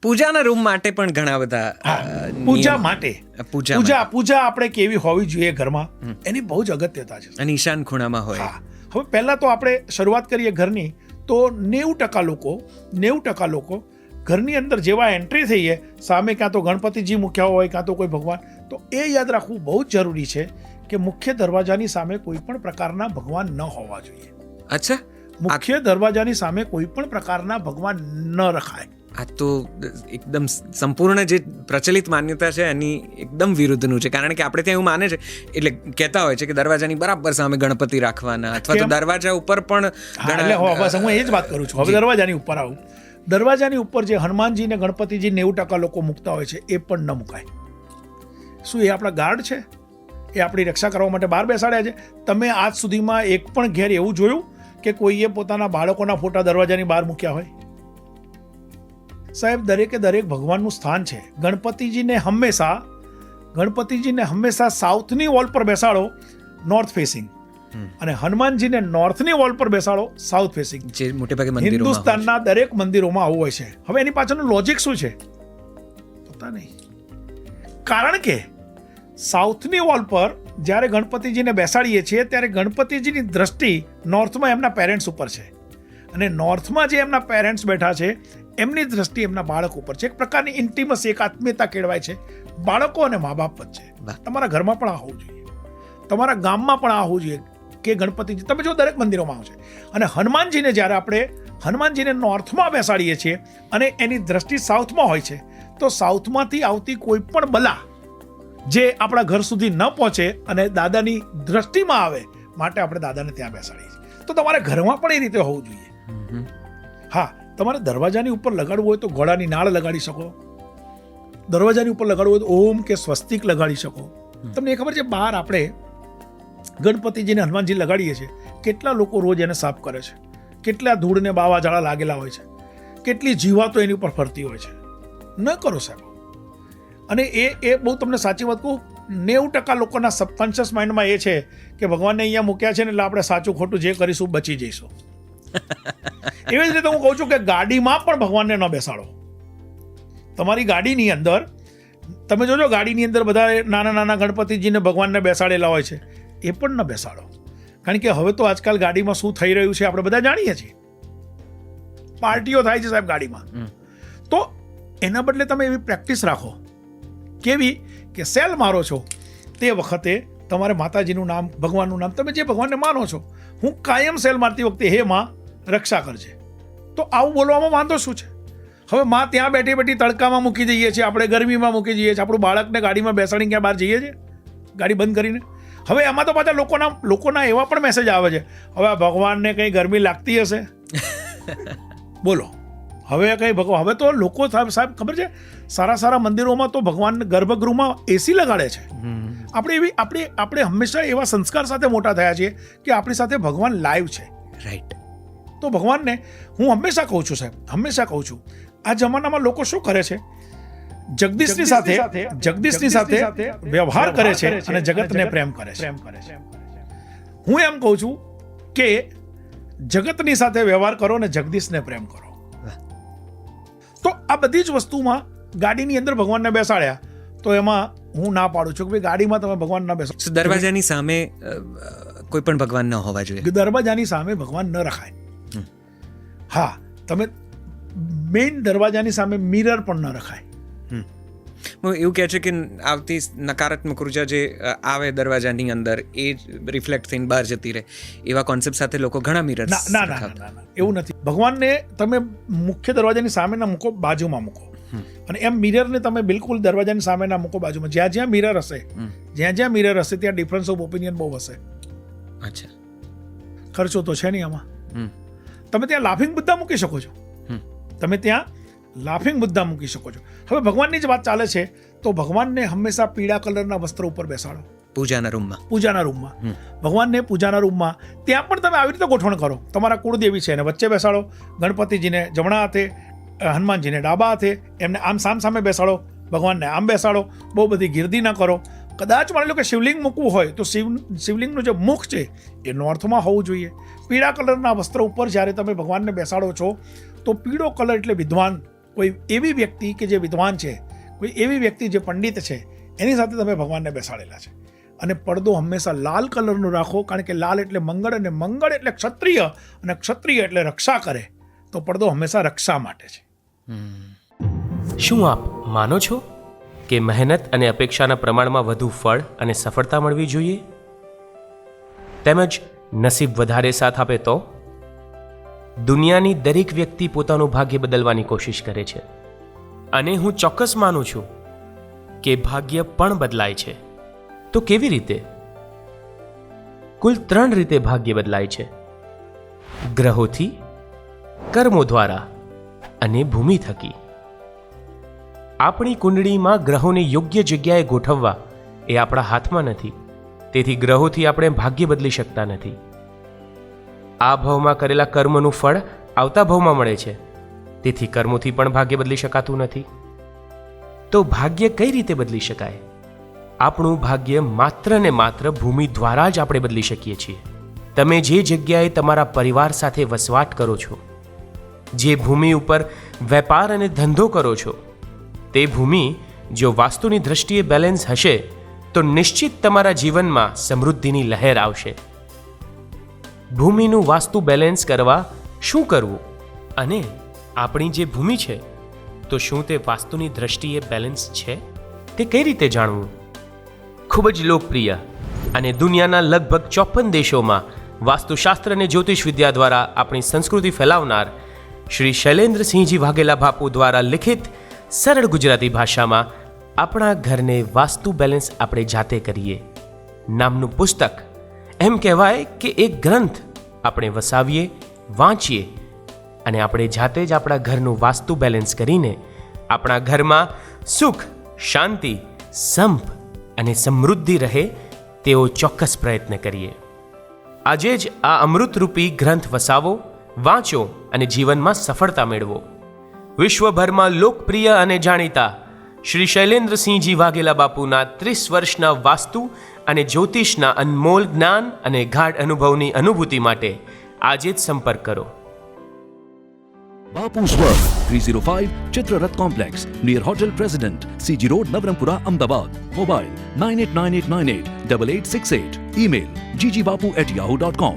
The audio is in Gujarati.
પૂજાના રૂમ માટે પણ ઘણા બધા પૂજા માટે પૂજા આપણે કેવી હોવી જોઈએ ઘરમાં, એની બહુ જ અગત્યતા છે. અને ઈશાન ખૂણામાં હોય. હવે પહેલા તો આપણે શરૂઆત કરીએ ઘરની, તો 90% લોકો ઘરની અંદર જેવા એન્ટ્રી થઈએ સામે કાં તો ગણપતિજી મૂક્યા હોય કાં તો કોઈ ભગવાન, તો એ યાદ રાખવું બહુ જ જરૂરી છે કે મુખ્ય દરવાજાની સામે કોઈ પણ પ્રકારના ભગવાન ન હોવા જોઈએ. અચ્છા, મુખ્ય દરવાજાની સામે કોઈ પણ પ્રકારના ભગવાન ન રખાય. આ તો એકદમ સંપૂર્ણ જે પ્રચલિત માન્યતા છે એની એકદમ વિરુદ્ધનું છે. કારણ કે આપણે ત્યાં એવું માને છે, એટલે કહેતા હોય છે કે દરવાજાની બરાબર સામે ગણપતિ રાખવાના, અથવા તો દરવાજા ઉપર પણ. બસ હું એ જ વાત કરું છું. હવે દરવાજાની ઉપર આવું. દરવાજાની ઉપર જે હનુમાનજી ને ગણપતિજી 90% લોકો મૂકતા હોય છે એ પણ ન મુકાય. શું એ આપણા ગાર્ડ છે? એ આપણી રક્ષા કરવા માટે બહાર બેસાડ્યા છે? તમે આજ સુધીમાં એક પણ ઘેર એવું જોયું કે કોઈએ પોતાના બાળકોના ફોટા દરવાજાની બહાર મૂક્યા હોય? સાહેબ, દરેકે દરેક ભગવાનનું સ્થાન છે. ગણપતિજીને હંમેશા સાઉથની વોલ પર બેસાડો, નોર્થ ફેસિંગ, અને હનુમાનજીને નોર્થની વોલ પર બેસાડો, સાઉથ ફેસિંગ. જે મોટે ભાગે મંદિરોમાં હિન્દુસ્તાનના દરેક મંદિરોમાં આવું હોય છે. હવે એની પાછળનું લોજિક શું છે પતા નહીં. કારણ કે સાઉથની વોલ પર જ્યારે ગણપતિજીને બેસાડીએ છીએ ત્યારે ગણપતિજીની દ્રષ્ટિ નોર્થમાં એમના પેરેન્ટ્સ ઉપર છે, અને નોર્થમાં જે એમના પેરેન્ટ્સ બેઠા છે એમની દ્રષ્ટિ એમના બાળક ઉપર છે. એક પ્રકારની ઇન્ટિમસી, એક આત્મીયતા કેળવાય છે બાળકો અને મા બાપ વચ્ચે. તમારા ઘરમાં પણ આ હોવું જોઈએ, તમારા ગામમાં પણ આ હોવું જોઈએ કે ગણપતિજી તમે જો દરેક મંદિરોમાં આવશે. અને હનુમાનજીને જ્યારે આપણે હનુમાનજીને નોર્થમાં બેસાડીએ છીએ અને એની દ્રષ્ટિ સાઉથમાં હોય છે, તો સાઉથમાંથી આવતી કોઈ પણ બલા જે આપણા ઘર સુધી ન પહોંચે અને દાદાની દ્રષ્ટિમાં આવે, માટે આપણે દાદાને ત્યાં બેસાડીએ છીએ. તો તમારા ઘરમાં પણ એ રીતે હોવું જોઈએ. હા, તમારે દરવાજાની ઉપર લગાડવું હોય તો ઘોડાની નાળ લગાડી શકો, દરવાજાની ઉપર લગાડવું હોય તો ઓમ કે સ્વસ્તિક લગાડી શકો. તમને એ ખબર છે, બહાર આપણે ગણપતિજીને હનુમાનજી લગાડીએ છીએ, કેટલા લોકો રોજ એને સાફ કરે છે, કેટલા ધૂળને બાવાઝાડા લાગેલા હોય છે, કેટલી જીવાતો એની ઉપર ફરતી હોય છે. ન કરો સાહેબ. અને એ બહુ તમને સાચી વાત કહું, 90% લોકોના સબકોન્શિયસ માઇન્ડમાં એ છે કે ભગવાનને અહીંયા મૂક્યા છે ને એટલે આપણે સાચું ખોટું જે કરીશું બચી જઈશું. એવી જ રીતે હું કહું છું કે ગાડીમાં પણ ભગવાનને ન બેસાડો. તમારી ગાડીની અંદર તમે જોજો, ગાડીની અંદર બધા નાના નાના ગણપતિજીને ભગવાનને બેસાડેલા હોય છે, એ પણ ન બેસાડો. કારણ કે હવે તો આજકાલ ગાડીમાં શું થઈ રહ્યું છે આપણે બધા જાણીએ છીએ. પાર્ટીઓ થાય છે સાહેબ ગાડીમાં. તો એના બદલે તમે એવી પ્રેક્ટિસ રાખો. કેવી કે સેલ મારો છો તે વખતે તમારે માતાજીનું નામ, ભગવાનનું નામ, તમે જે ભગવાનને માનો છો, હું કાયમ સેલ મારતી વખતે હે માં રક્ષા કરજે. તો આવું બોલવામાં વાંધો શું છે? હવે માં ત્યાં બેઠી બેઠી તડકામાં મૂકી દઈએ છીએ, આપણે ગરમીમાં મૂકી દઈએ છીએ, આપણું બાળકને ગાડીમાં બેસાડીને ક્યાં બહાર જઈએ છીએ ગાડી બંધ કરીને. હવે એમાં તો પાછા લોકોના એવા પણ મેસેજ આવે છે, હવે આ ભગવાનને કંઈ ગરમી લાગતી હશે બોલો. હવે તો લોકો સાહેબ ખબર છે, સારા મંદિરોમાં તો ભગવાન ગર્ભગૃહમાં એસી લગાડે છે. આપણે હંમેશા એવા સંસ્કાર સાથે મોટા થયા છીએ કે આપણી સાથે ભગવાન લાઈવ છે. રાઈટ. તો ભગવાનને હું હંમેશા કહું છું સાહેબ, હંમેશા કહું છું, આ જમાનામાં લોકો શું કરે છે, જગદીશની સાથે વ્યવહાર કરે છે અને જગતને પ્રેમ કરે છે. હું એમ કહું છું કે જગતની સાથે વ્યવહાર કરો અને જગદીશને પ્રેમ કરો. તો આ બધી જ વસ્તુમાં ગાડીની અંદર ભગવાનને બેસાડ્યા તો એમાં હું ના પાડું છું કે ભાઈ ગાડીમાં તમે ભગવાન ન બેસાડો. દરવાજાની સામે કોઈ પણ ભગવાન ન હોવા જોઈએ. દરવાજાની સામે ભગવાન ન રખાય. હા, તમે મેઇન દરવાજાની સામે મિરર પણ ન રખાય. એવું કહે છે કે આવતી નકારાત્મક ઉર્જા જે આવે દરવાજાની અંદર એ રિફ્લેક્ટ થઈને બહાર જતી રહે, એવા કોન્સેપ્ટ સાથે લોકો ઘણા મિરર. ના, એવું નથી. ભગવાનને તમે મુખ્ય દરવાજાની સામે ના મૂકો, બાજુમાં મૂકો. અને એમ મિરરને તમે બિલકુલ દરવાજાની સામે ના મૂકો, બાજુમાં. જ્યાં મિરર હશે ત્યાં ડિફરન્સ ઓફ ઓપિનિયન બહુ હશે. અચ્છા, ખર્ચો તો છે નહીં આમાં. તમે ત્યાં લાફિંગ બુદ્ધા મૂકી શકો છો. હવે ભગવાનની જ વાત ચાલે છે તો ભગવાનને હંમેશા પીળા કલરના વસ્ત્ર ઉપર બેસાડો પૂજાના રૂમમાં. ભગવાનને પૂજાના રૂમમાં ત્યાં પણ તમે આવી રીતે ગોઠવણ કરો. તમારા કુળદેવી છે એને વચ્ચે બેસાડો, ગણપતિજીને જમણા હાથે, હનુમાનજીને ડાબા હાથે, એમને આમ સામે બેસાડો, ભગવાનને આમ બેસાડો. બહુ બધી ગીર્દી ન કરો. કદાચ માની લો કે શિવલિંગ મૂકવું હોય તો શિવલિંગનું જે મુખ છે એ નોર્થમાં હોવું જોઈએ. પીળા કલરના વસ્ત્ર ઉપર જ્યારે તમે ભગવાનને બેસાડો છો તો પીળો કલર એટલે વિદ્વાન કોઈ એવી વ્યક્તિ કે જે વિદ્વાન છે, કોઈ એવી વ્યક્તિ જે પંડિત છે, એની સાથે તમે ભગવાનને બેસાડેલા છે. અને પડદો હંમેશા લાલ કલરનો રાખો, કારણ કે લાલ એટલે મંગળ, અને મંગળ એટલે ક્ષત્રિય, અને ક્ષત્રિય એટલે રક્ષા કરે. તો પડદો હંમેશા રક્ષા માટે છે. શું આપ માનો છો કે મહેનત અને અપેક્ષાના પ્રમાણમાં વધુ ફળ અને સફળતા મળવી જોઈએ? તેમજ નસીબ વધારે સાથ આપે તો? દુનિયાની દરેક વ્યક્તિ પોતાનું ભાગ્ય બદલવાની કોશિશ કરે છે, અને હું ચોક્કસ માનું છું કે ભાગ્ય પણ બદલાય છે. તો કેવી રીતે? કુલ 3 રીતે ભાગ્ય બદલાય છે: ગ્રહોથી, કર્મો દ્વારા અને ભૂમિ થકી. આપણી કુંડળીમાં ગ્રહોને યોગ્ય જગ્યાએ ગોઠવવા એ આપણા હાથમાં નથી. તેથી ગ્રહોથી આપણે ભાગ્ય બદલી શકતા નથી. આ ભાવમાં કરેલા કર્મનું ફળ આવતા ભાવમાં મળે છે, તેથી કર્મોથી પણ ભાગ્ય બદલી શકાતું નથી. તો ભાગ્ય કઈ રીતે બદલી શકાય? આપણું ભાગ્ય માત્ર ને માત્ર ભૂમિ દ્વારા જ આપણે બદલી શકીએ છીએ. તમે જે જગ્યાએ તમારા પરિવાર સાથે વસવાટ કરો છો, જે ભૂમિ ઉપર વેપાર અને ધંધો કરો છો, તે ભૂમિ જો વાસ્તુની દ્રષ્ટિએ બેલેન્સ હશે તો નિશ્ચિત તમારા જીવનમાં સમૃદ્ધિની લહેર આવશે. ભૂમિનું વાસ્તુ બેલેન્સ કરવા શું કરવું? અને આપણી જે ભૂમિ છે, તો શું તે વાસ્તુની દ્રષ્ટિએ બેલેન્સ છે? તે કઈ રીતે જાણવું? ખૂબ જ લોકપ્રિય અને દુનિયાના લગભગ 54 દેશોમાં વાસ્તુશાસ્ત્ર અને જ્યોતિષ વિદ્યા દ્વારા આપણી સંસ્કૃતિ ફેલાવનાર શ્રી શૈલેન્દ્રસિંહજી વાઘેલા બાપુ દ્વારા લિખિત સરળ ગુજરાતી ભાષામાં આપણા ઘરને વાસ્તુ બેલેન્સ આપણે જાતે કરીએ નામનું પુસ્તક, એમ કહેવાય કે એક ગ્રંથ આપણે વસાવીએ, વાંચીએ અને આપણે જાતે જ આપણા ઘરનું વાસ્તુ બેલેન્સ કરીને આપણા ઘરમાં સુખ, શાંતિ, સંપ અને સમૃદ્ધિ રહે તેવો ચોક્કસ પ્રયત્ન કરીએ. આજે જ આ અમૃતરૂપી ગ્રંથ વસાવો, વાંચો અને જીવનમાં સફળતા મેળવો. વિશ્વભરમાં લોકપ્રિય અને જાણીતા શ્રી શૈલેન્દ્રસિંહજી વાઘેલા બાપુના 30 વર્ષના વાસ્તુ અને જ્યોતિષના અનમોલ જ્ઞાન અને ગાઢ અનુભવની અનુભૂતિ માટે આજે જ સંપર્ક કરો. Bapu's World, 305 Chitrarath Complex, near Hotel President, CG Road, Navarampura, Ahmedabad. Mobile 989898 8868. Email ggbapu@yahoo.com.